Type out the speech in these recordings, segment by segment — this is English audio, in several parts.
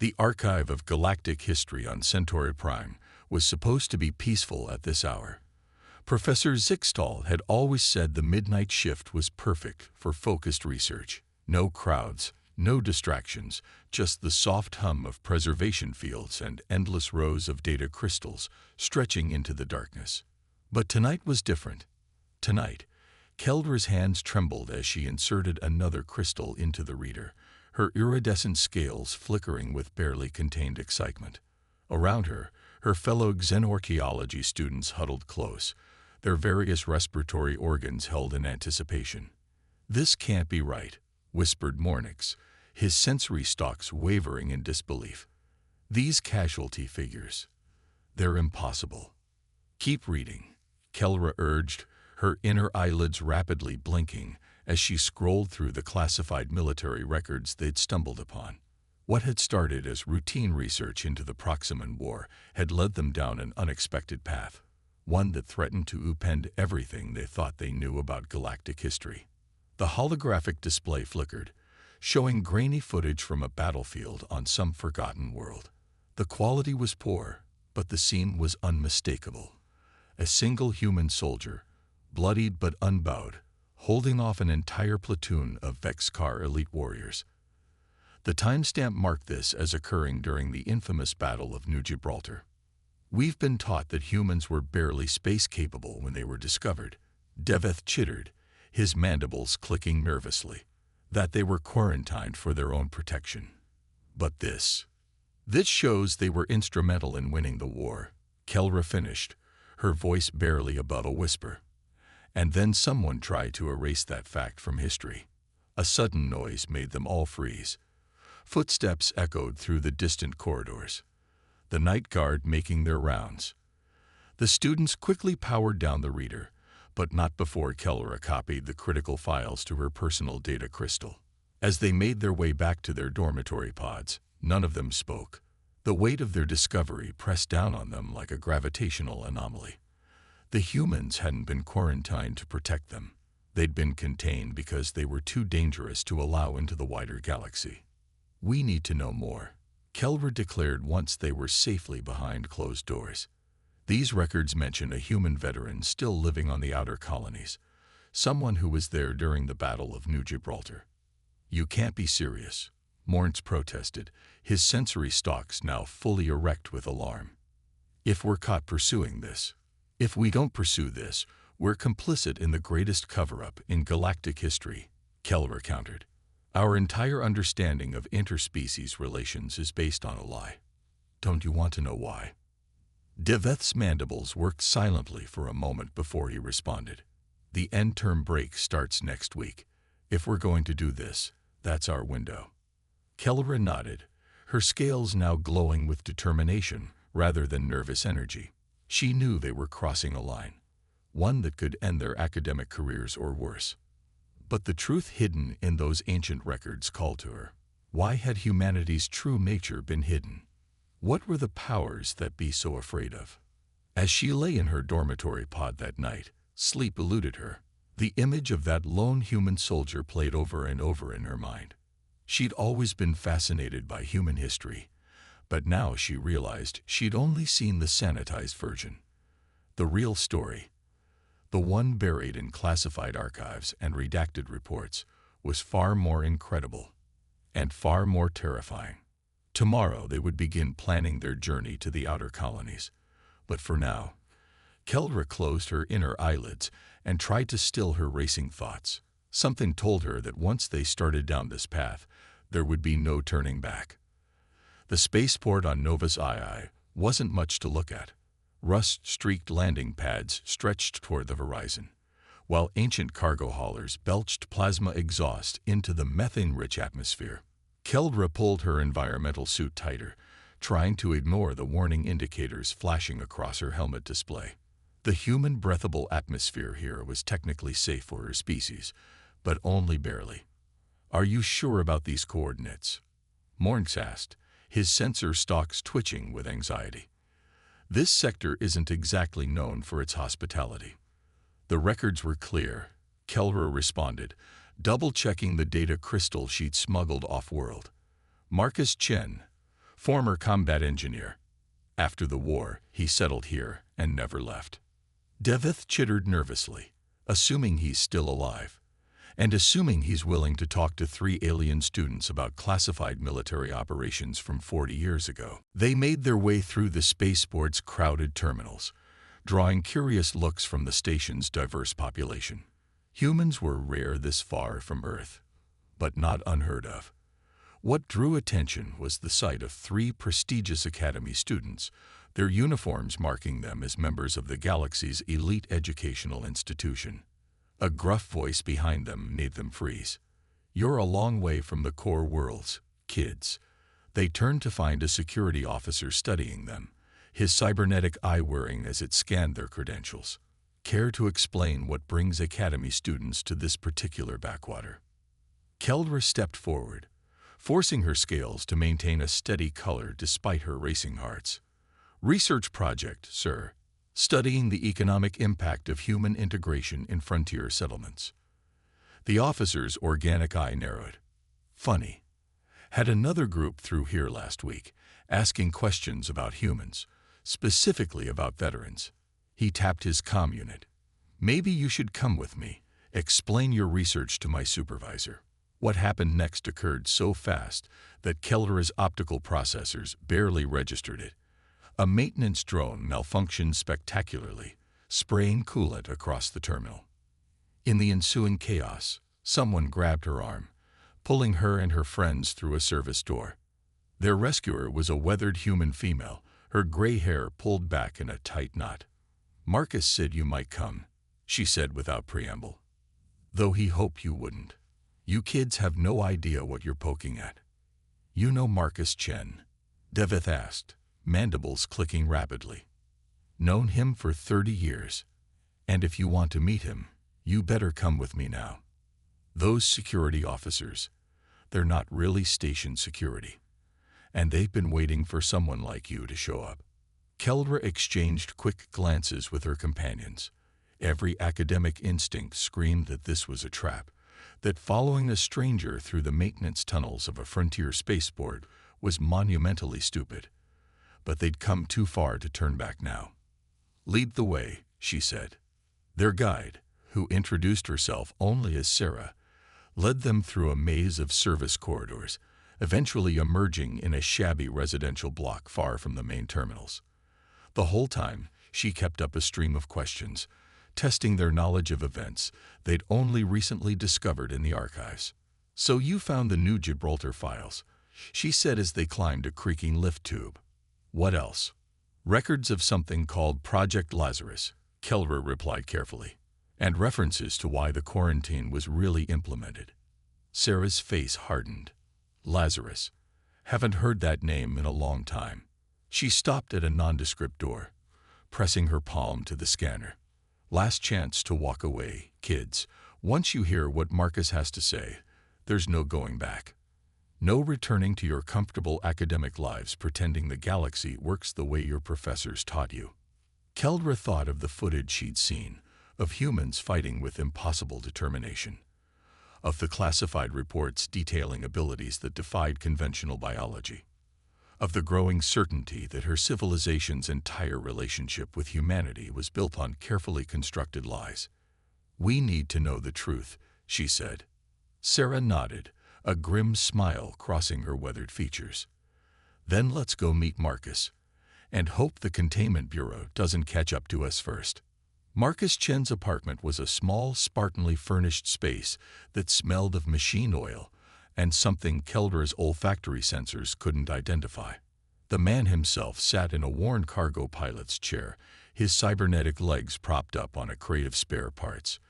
The archive of galactic history on Centauri Prime was supposed to be peaceful at this hour. Professor Zixtal had always said the midnight shift was perfect for focused research. No crowds, no distractions, just the soft hum of preservation fields and endless rows of data crystals stretching into the darkness. But tonight was different. Tonight, Keldra's hands trembled as she inserted another crystal into the reader, her iridescent scales flickering with barely contained excitement. Around her, her fellow xenorchaeology students huddled close, their various respiratory organs held in anticipation. "This can't be right," whispered Mornix, his sensory stalks wavering in disbelief. "These casualty figures, they're impossible." "Keep reading," Kelra urged, her inner eyelids rapidly blinking as she scrolled through the classified military records they'd stumbled upon. What had started as routine research into the Proximan War had led them down an unexpected path, one that threatened to upend everything they thought they knew about galactic history. The holographic display flickered, showing grainy footage from a battlefield on some forgotten world. The quality was poor, but the scene was unmistakable. A single human soldier, bloodied but unbowed, holding off an entire platoon of Vexcar elite warriors. The timestamp marked this as occurring during the infamous Battle of New Gibraltar. "We've been taught that humans were barely space-capable when they were discovered," Deveth chittered, his mandibles clicking nervously. "That they were quarantined for their own protection. But this shows they were instrumental in winning the war," Kelra finished, her voice barely above a whisper. And then someone tried to erase that fact from history. A sudden noise made them all freeze. Footsteps echoed through the distant corridors, the night guard making their rounds. The students quickly powered down the reader, but not before Kelra copied the critical files to her personal data crystal. As they made their way back to their dormitory pods, none of them spoke. The weight of their discovery pressed down on them like a gravitational anomaly. The humans hadn't been quarantined to protect them. They'd been contained because they were too dangerous to allow into the wider galaxy. "We need to know more," Kelra declared once they were safely behind closed doors. "These records mention a human veteran still living on the outer colonies, someone who was there during the Battle of New Gibraltar." "You can't be serious," Mornix protested, his sensory stalks now fully erect with alarm. "If we're caught pursuing this, if we don't pursue this, we're complicit in the greatest cover-up in galactic history," Kelra countered. "Our entire understanding of interspecies relations is based on a lie. Don't you want to know why?" Deveth's mandibles worked silently for a moment before he responded. "The end-term break starts next week. If we're going to do this, that's our window." Kelra nodded, her scales now glowing with determination rather than nervous energy. She knew they were crossing a line, one that could end their academic careers or worse. But the truth hidden in those ancient records called to her. Why had humanity's true nature been hidden? What were the powers that be so afraid of? As she lay in her dormitory pod that night, sleep eluded her. The image of that lone human soldier played over and over in her mind. She'd always been fascinated by human history, but now she realized she'd only seen the sanitized version. The real story, the one buried in classified archives and redacted reports, was far more incredible and far more terrifying. Tomorrow they would begin planning their journey to the outer colonies. But for now, Kelra closed her inner eyelids and tried to still her racing thoughts. Something told her that once they started down this path, there would be no turning back. The spaceport on Novus II wasn't much to look at. Rust-streaked landing pads stretched toward the horizon, while ancient cargo haulers belched plasma exhaust into the methane-rich atmosphere. Kelra pulled her environmental suit tighter, trying to ignore the warning indicators flashing across her helmet display. The human breathable atmosphere here was technically safe for her species, but only barely. "Are you sure about these coordinates?" Mornix asked, his sensor stalks twitching with anxiety. "This sector isn't exactly known for its hospitality." "The records were clear," Kelra responded, double-checking the data crystal she'd smuggled off-world. "Marcus Chen, Former combat engineer. After the war, he settled here and never left. Devith chittered nervously, assuming he's still alive, and assuming he's willing to talk to 3 alien students about classified military operations from 40 years ago. They made their way through the spaceport's crowded terminals, drawing curious looks from the station's diverse population. Humans were rare this far from Earth, but not unheard of. What drew attention was the sight of 3 prestigious Academy students, their uniforms marking them as members of the galaxy's elite educational institution. A gruff voice behind them made them freeze. "You're a long way from the core worlds, kids." They turned to find a security officer studying them, his cybernetic eye whirring as it scanned their credentials. "Care to explain what brings Academy students to this particular backwater?" Keldra stepped forward, forcing her scales to maintain a steady color despite her racing hearts. "Research project, sir. Studying the economic impact of human integration in frontier settlements." The officer's organic eye narrowed. "Funny. Had another group through here last week, asking questions about humans, specifically about veterans." He tapped his comm unit. "Maybe you should come with me, explain your research to my supervisor." What happened next occurred so fast that Keldra's optical processors barely registered it. A maintenance drone malfunctioned spectacularly, spraying coolant across the terminal. In the ensuing chaos, someone grabbed her arm, pulling her and her friends through a service door. Their rescuer was a weathered human female, her gray hair pulled back in a tight knot. "Marcus said you might come," she said without preamble. "Though he hoped you wouldn't. You kids have no idea what you're poking at." "You know Marcus Chen?" Devith asked, mandibles clicking rapidly. "Known him for 30 years. And if you want to meet him, you better come with me now." "Those security officers, they're not really station security. And they've been waiting for someone like you to show up." Keldra exchanged quick glances with her companions. Every academic instinct screamed that this was a trap, that following a stranger through the maintenance tunnels of a frontier spaceport was monumentally stupid. But they'd come too far to turn back now. "Lead the way," she said. Their guide, who introduced herself only as Sarah, led them through a maze of service corridors, eventually emerging in a shabby residential block far from the main terminals. The whole time, she kept up a stream of questions, testing their knowledge of events they'd only recently discovered in the archives. "So you found the new Gibraltar files," she said as they climbed a creaking lift tube. "What else?" "Records of something called Project Lazarus," Keldra replied carefully, "and references to why the quarantine was really implemented." Sarah's face hardened. "Lazarus. Haven't heard that name in a long time." She stopped at a nondescript door, pressing her palm to the scanner. "Last chance to walk away, kids. Once you hear what Marcus has to say, there's no going back. No returning to your comfortable academic lives pretending the galaxy works the way your professors taught you." Keldra thought of the footage she'd seen, of humans fighting with impossible determination, of the classified reports detailing abilities that defied conventional biology, of the growing certainty that her civilization's entire relationship with humanity was built on carefully constructed lies. "We need to know the truth," she said. Sarah nodded, a grim smile crossing her weathered features. "Then let's go meet Marcus, and hope the Containment Bureau doesn't catch up to us first." Marcus Chen's apartment was a small, spartanly furnished space that smelled of machine oil and something Keldra's olfactory sensors couldn't identify. The man himself sat in a worn cargo pilot's chair, his cybernetic legs propped up on a crate of spare parts.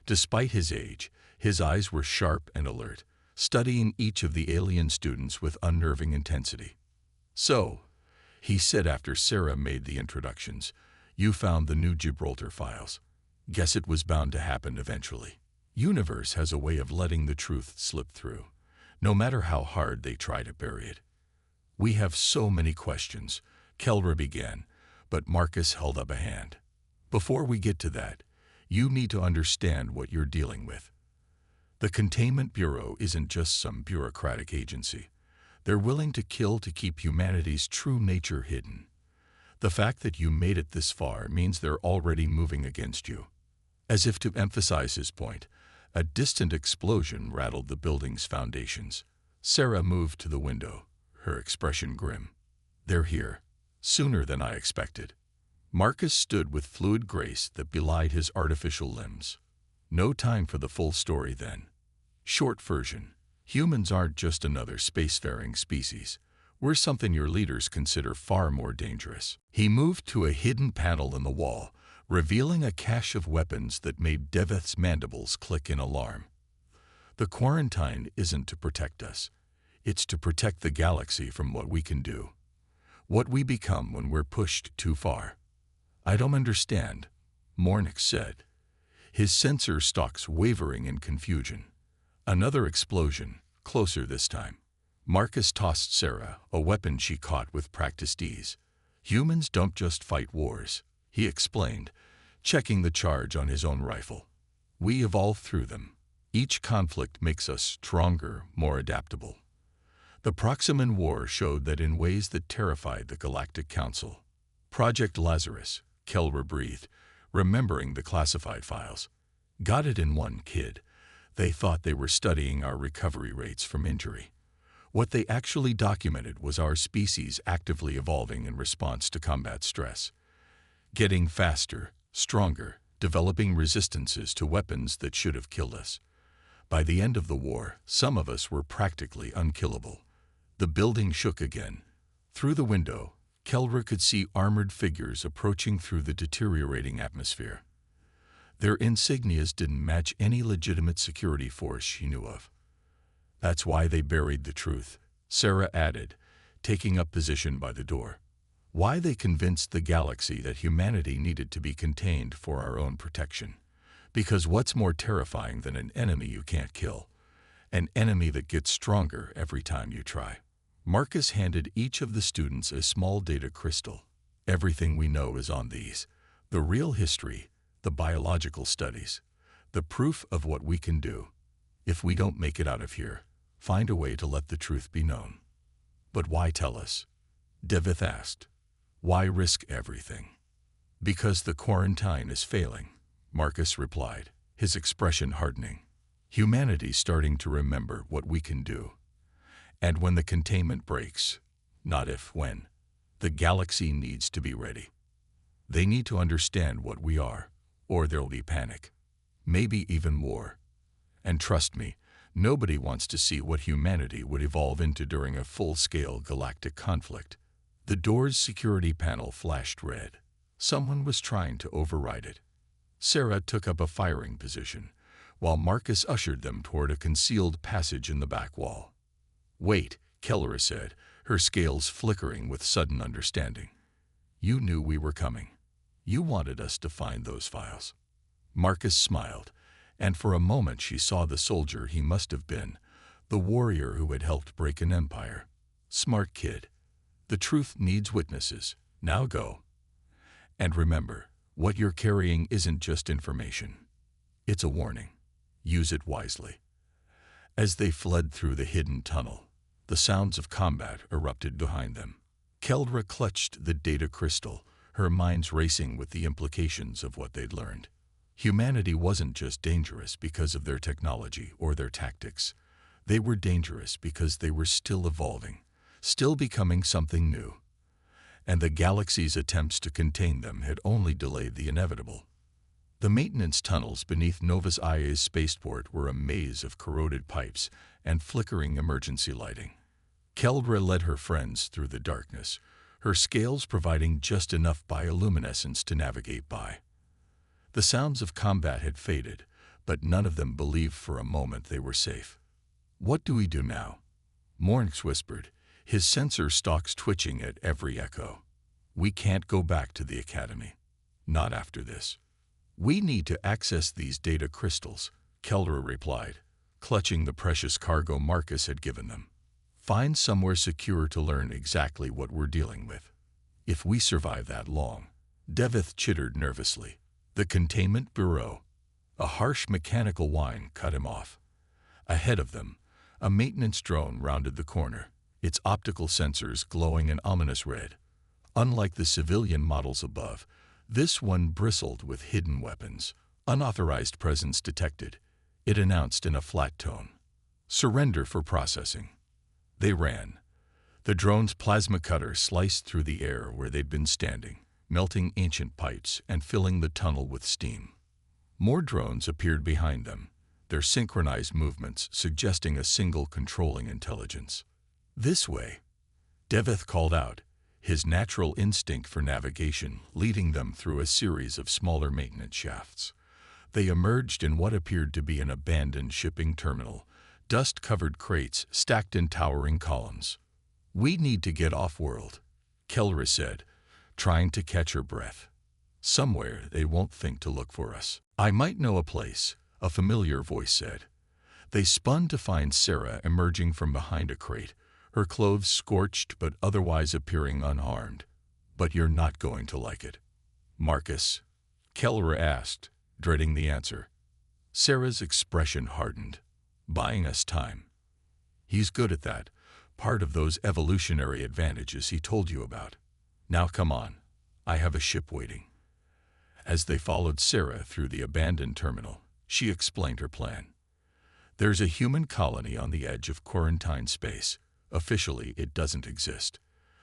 Despite his age, his eyes were sharp and alert, studying each of the alien students with unnerving intensity. "So," he said after Sarah made the introductions, "you found the new Gibraltar files. Guess it was bound to happen eventually. Universe has a way of letting the truth slip through, no matter how hard they try to bury it." "We have so many questions," Keldra began, but Marcus held up a hand. "Before we get to that, you need to understand what you're dealing with. The Containment Bureau isn't just some bureaucratic agency. They're willing to kill to keep humanity's true nature hidden. The fact that you made it this far means they're already moving against you. As if to emphasize his point, a distant explosion rattled the building's foundations. Sarah moved to the window, her expression grim. They're here, sooner than I expected. Marcus stood with fluid grace that belied his artificial limbs. No time for the full story then. Short version. Humans aren't just another spacefaring species. We're something your leaders consider far more dangerous. He moved to a hidden panel in the wall, revealing a cache of weapons that made Deveth's mandibles click in alarm. The quarantine isn't to protect us. It's to protect the galaxy from what we can do. What we become when we're pushed too far. I don't understand, Mornix said, his sensor stalks wavering in confusion. Another explosion, closer this time. Marcus tossed Sarah a weapon she caught with practiced ease. Humans don't just fight wars, he explained, checking the charge on his own rifle. We evolve through them. Each conflict makes us stronger, more adaptable. The Proximan War showed that in ways that terrified the Galactic Council. Project Lazarus, Kelra breathed, remembering the classified files. Got it in one, kid. They thought they were studying our recovery rates from injury. What they actually documented was our species actively evolving in response to combat stress. Getting faster, stronger, developing resistances to weapons that should have killed us. By the end of the war, some of us were practically unkillable. The building shook again. Through the window, Kelra could see armored figures approaching through the deteriorating atmosphere. Their insignias didn't match any legitimate security force she knew of. That's why they buried the truth, Sarah added, taking up position by the door. Why they convinced the galaxy that humanity needed to be contained for our own protection. Because what's more terrifying than an enemy you can't kill? An enemy that gets stronger every time you try. Marcus handed each of the students a small data crystal. Everything we know is on these. The real history, the biological studies, the proof of what we can do. If we don't make it out of here, find a way to let the truth be known. But why tell us? Deveth asked. Why risk everything? Because the quarantine is failing, Marcus replied, his expression hardening. Humanity's starting to remember what we can do. And when the containment breaks, not if, when, the galaxy needs to be ready. They need to understand what we are, or there'll be panic. Maybe even war. And trust me, nobody wants to see what humanity would evolve into during a full-scale galactic conflict. The door's security panel flashed red. Someone was trying to override it. Sarah took up a firing position, while Marcus ushered them toward a concealed passage in the back wall. Wait, Kelra said, her scales flickering with sudden understanding. You knew we were coming. You wanted us to find those files. Marcus smiled, and for a moment she saw the soldier he must have been, the warrior who had helped break an empire. Smart kid. The truth needs witnesses. Now go. And remember, what you're carrying isn't just information. It's a warning. Use it wisely. As they fled through the hidden tunnel, the sounds of combat erupted behind them. Kelra clutched the data crystal, her minds racing with the implications of what they'd learned. Humanity wasn't just dangerous because of their technology or their tactics. They were dangerous because they were still evolving, still becoming something new. And the galaxy's attempts to contain them had only delayed the inevitable. The maintenance tunnels beneath Novus Ia's spaceport were a maze of corroded pipes and flickering emergency lighting. Kelra led her friends through the darkness, her scales providing just enough bioluminescence to navigate by. The sounds of combat had faded, but none of them believed for a moment they were safe. What do we do now? Mornix whispered, his sensor stalks twitching at every echo. We can't go back to the academy. Not after this. We need to access these data crystals, Kelra replied, clutching the precious cargo Marcus had given them. Find somewhere secure to learn exactly what we're dealing with. If we survive that long, Deveth chittered nervously. The containment bureau. A harsh mechanical whine cut him off. Ahead of them, a maintenance drone rounded the corner, its optical sensors glowing an ominous red. Unlike the civilian models above, this one bristled with hidden weapons. Unauthorized presence detected, it announced in a flat tone. Surrender for processing. They ran. The drone's plasma cutter sliced through the air where they'd been standing, melting ancient pipes and filling the tunnel with steam. More drones appeared behind them, their synchronized movements suggesting a single controlling intelligence. This way, Devith called out, his natural instinct for navigation leading them through a series of smaller maintenance shafts. They emerged in what appeared to be an abandoned shipping terminal, dust-covered crates stacked in towering columns. "We need to get off-world," Kelra said, trying to catch her breath. "Somewhere they won't think to look for us." "I might know a place," a familiar voice said. They spun to find Sarah emerging from behind a crate, her clothes scorched but otherwise appearing unharmed. "But you're not going to like it." "Marcus?" Kelra asked, dreading the answer. Sarah's expression hardened. "Buying us time. He's good at that, part of those evolutionary advantages he told you about. Now come on, I have a ship waiting." As they followed Sarah through the abandoned terminal, she explained her plan. "There's a human colony on the edge of quarantine space. Officially, it doesn't exist.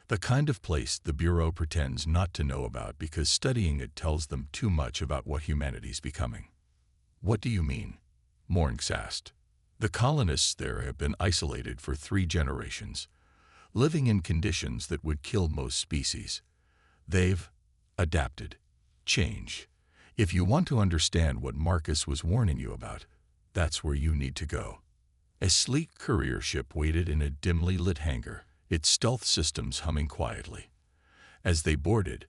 The kind of place the Bureau pretends not to know about because studying it tells them too much about what humanity's becoming." "What do you mean?" Mornks asked. "The colonists there have been isolated for 3 generations, living in conditions that would kill most species. They've adapted. Change. If you want to understand what Marcus was warning you about, that's where you need to go." A sleek courier ship waited in a dimly lit hangar, its stealth systems humming quietly. As they boarded,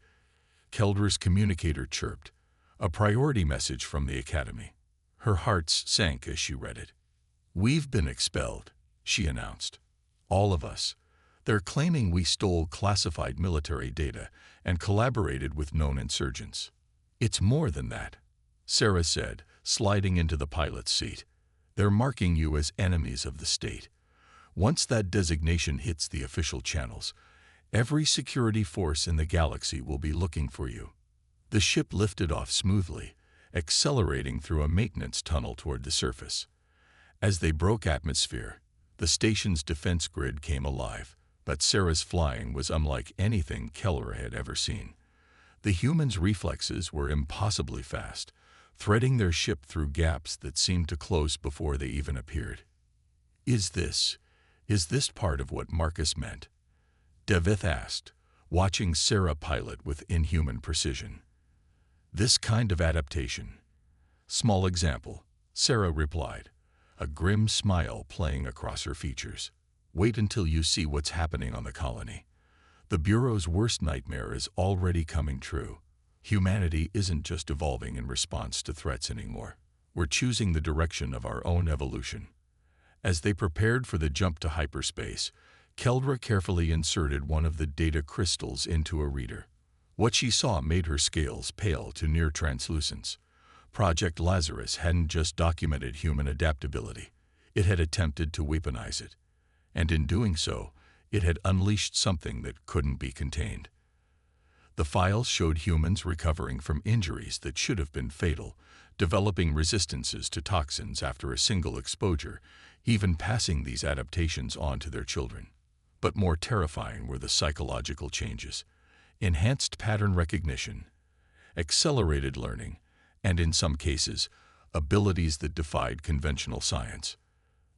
Keldra's communicator chirped, a priority message from the Academy. Her heart sank as she read it. "We've been expelled," she announced. "All of us. They're claiming we stole classified military data and collaborated with known insurgents." "It's more than that," Sarah said, sliding into the pilot's seat. "They're marking you as enemies of the state. Once that designation hits the official channels, every security force in the galaxy will be looking for you." The ship lifted off smoothly, accelerating through a maintenance tunnel toward the surface. As they broke atmosphere, the station's defense grid came alive, but Sarah's flying was unlike anything Kelra had ever seen. The humans' reflexes were impossibly fast, threading their ship through gaps that seemed to close before they even appeared. Is this part of what Marcus meant?" Devith asked, watching Sarah pilot with inhuman precision. "This kind of adaptation." "Small example," Sarah replied, a grim smile playing across her features. "Wait until you see what's happening on the colony. The Bureau's worst nightmare is already coming true. Humanity isn't just evolving in response to threats anymore. We're choosing the direction of our own evolution." As they prepared for the jump to hyperspace, Keldra carefully inserted one of the data crystals into a reader. What she saw made her scales pale to near translucence. Project Lazarus hadn't just documented human adaptability, it had attempted to weaponize it. And in doing so, it had unleashed something that couldn't be contained. The files showed humans recovering from injuries that should have been fatal, developing resistances to toxins after a single exposure, even passing these adaptations on to their children. But more terrifying were the psychological changes. Enhanced pattern recognition, accelerated learning, and in some cases, abilities that defied conventional science.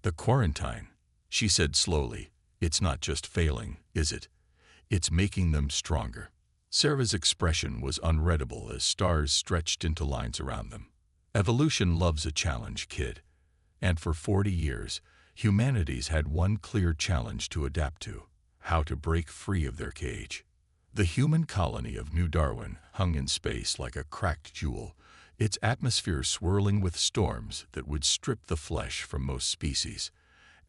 "The quarantine," she said slowly, "it's not just failing, is it? It's making them stronger." Sarah's expression was unreadable as stars stretched into lines around them. "Evolution loves a challenge, kid. And for 40 years, humanity's had one clear challenge to adapt to: how to break free of their cage." The human colony of New Darwin hung in space like a cracked jewel, its atmosphere swirling with storms that would strip the flesh from most species.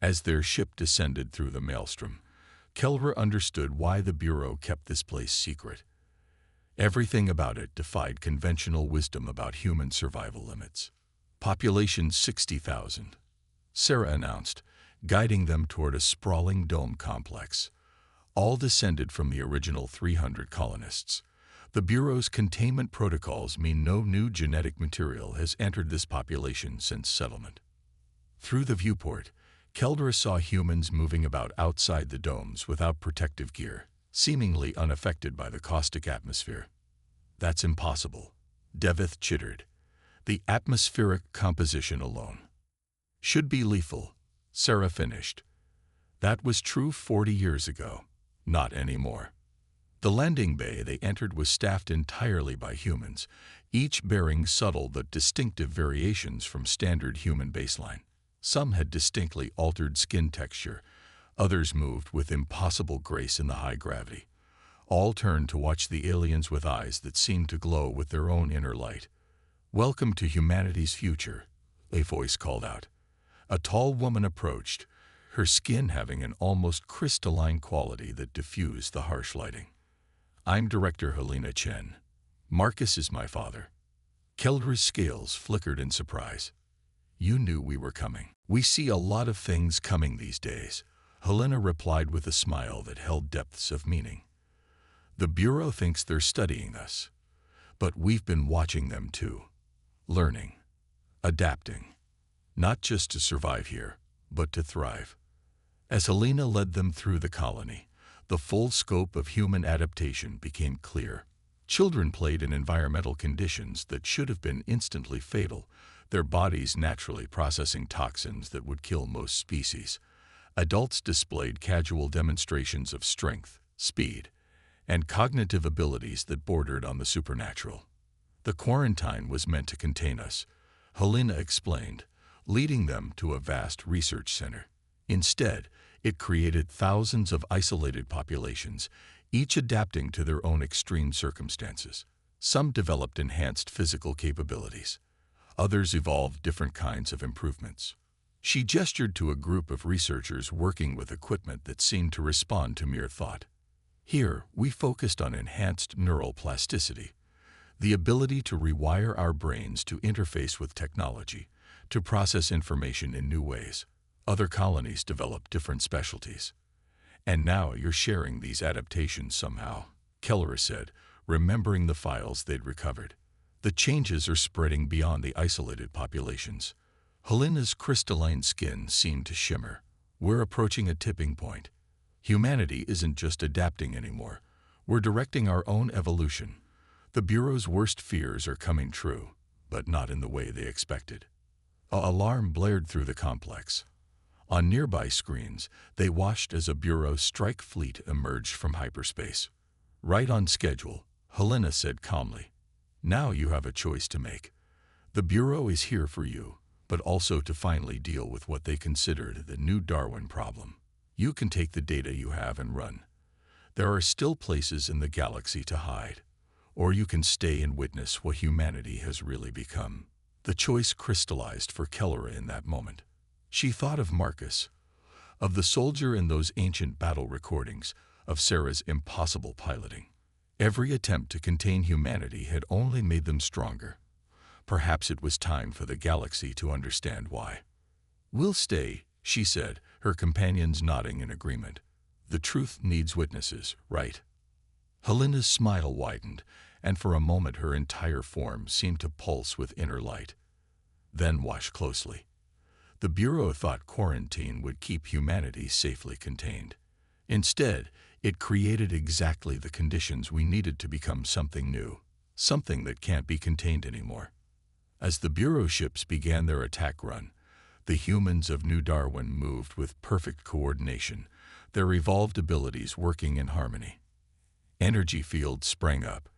As their ship descended through the maelstrom, Kelra understood why the Bureau kept this place secret. Everything about it defied conventional wisdom about human survival limits. "Population 60,000, Sarah announced, guiding them toward a sprawling dome complex. All descended from the original 300 colonists. The Bureau's containment protocols mean no new genetic material has entered this population since settlement. Through the viewport, Keldra saw humans moving about outside the domes without protective gear, seemingly unaffected by the caustic atmosphere. "That's impossible," Devith chittered. "The atmospheric composition alone should be lethal," Sarah finished. "That was true 40 years ago. Not anymore." The landing bay they entered was staffed entirely by humans, each bearing subtle but distinctive variations from standard human baseline. Some had distinctly altered skin texture, others moved with impossible grace in the high gravity. All turned to watch the aliens with eyes that seemed to glow with their own inner light. "Welcome to humanity's future," a voice called out. A tall woman approached, her skin having an almost crystalline quality that diffused the harsh lighting. "I'm Director Helena Chen. Marcus is my father." Keldra's scales flickered in surprise. "You knew we were coming." "We see a lot of things coming these days," Helena replied with a smile that held depths of meaning. "The Bureau thinks they're studying us, but we've been watching them too. Learning, adapting, not just to survive here, but to thrive." As Helena led them through the colony, the full scope of human adaptation became clear. Children played in environmental conditions that should have been instantly fatal, their bodies naturally processing toxins that would kill most species. Adults displayed casual demonstrations of strength, speed, and cognitive abilities that bordered on the supernatural. "The quarantine was meant to contain us," Helena explained, leading them to a vast research center. Instead, it created thousands of isolated populations, each adapting to their own extreme circumstances. Some developed enhanced physical capabilities. Others evolved different kinds of improvements. She gestured to a group of researchers working with equipment that seemed to respond to mere thought. "Here, we focused on enhanced neural plasticity, the ability to rewire our brains to interface with technology, to process information in new ways. Other colonies developed different specialties. And now you're sharing these adaptations somehow," Keldra said, remembering the files they'd recovered. "The changes are spreading beyond the isolated populations." Helena's crystalline skin seemed to shimmer. "We're approaching a tipping point. Humanity isn't just adapting anymore. We're directing our own evolution. The Bureau's worst fears are coming true, but not in the way they expected." An alarm blared through the complex. On nearby screens, they watched as a Bureau strike fleet emerged from hyperspace. "Right on schedule," Helena said calmly. "Now you have a choice to make. The Bureau is here for you, but also to finally deal with what they considered the new Darwin problem. You can take the data you have and run. There are still places in the galaxy to hide. Or you can stay and witness what humanity has really become." The choice crystallized for Keldra in that moment. She thought of Marcus, of the soldier in those ancient battle recordings, of Sarah's impossible piloting. Every attempt to contain humanity had only made them stronger. Perhaps it was time for the galaxy to understand why. "We'll stay," she said, her companions nodding in agreement. "The truth needs witnesses, right?" Helena's smile widened, and for a moment her entire form seemed to pulse with inner light. Then watch closely. The Bureau thought quarantine would keep humanity safely contained. Instead, it created exactly the conditions we needed to become something new, something that can't be contained anymore. As the Bureau ships began their attack run, the humans of New Darwin moved with perfect coordination, their evolved abilities working in harmony. Energy fields sprang up,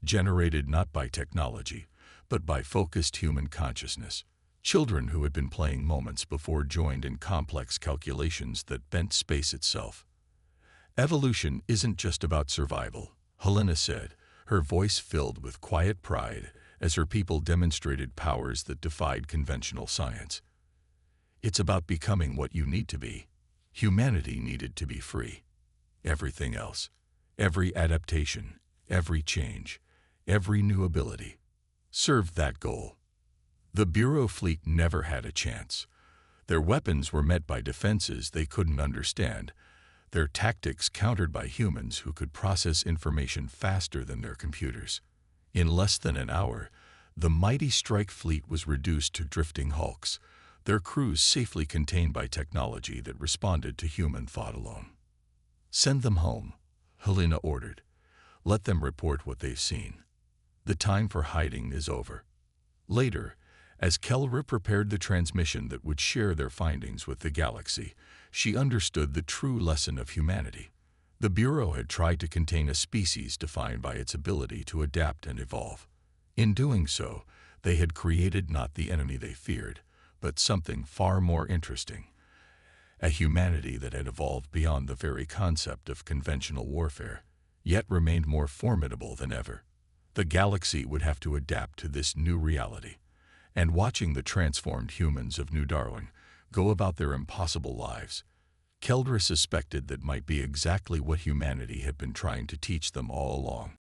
generated not by technology, but by focused human consciousness. Children who had been playing moments before joined in complex calculations that bent space itself. "Evolution isn't just about survival," Helena said, her voice filled with quiet pride as her people demonstrated powers that defied conventional science. "It's about becoming what you need to be." Humanity needed to be free. Everything else, every adaptation, every change, every new ability, served that goal. The Bureau fleet never had a chance. Their weapons were met by defenses they couldn't understand, their tactics countered by humans who could process information faster than their computers. In less than an hour, the mighty strike fleet was reduced to drifting hulks, their crews safely contained by technology that responded to human thought alone. "Send them home," Helena ordered. "Let them report what they've seen. The time for hiding is over." Later, as Kelra prepared the transmission that would share their findings with the galaxy, she understood the true lesson of humanity. The Bureau had tried to contain a species defined by its ability to adapt and evolve. In doing so, they had created not the enemy they feared, but something far more interesting, a humanity that had evolved beyond the very concept of conventional warfare, yet remained more formidable than ever. The galaxy would have to adapt to this new reality, and watching the transformed humans of New Darwin go about their impossible lives, Kelra suspected that might be exactly what humanity had been trying to teach them all along.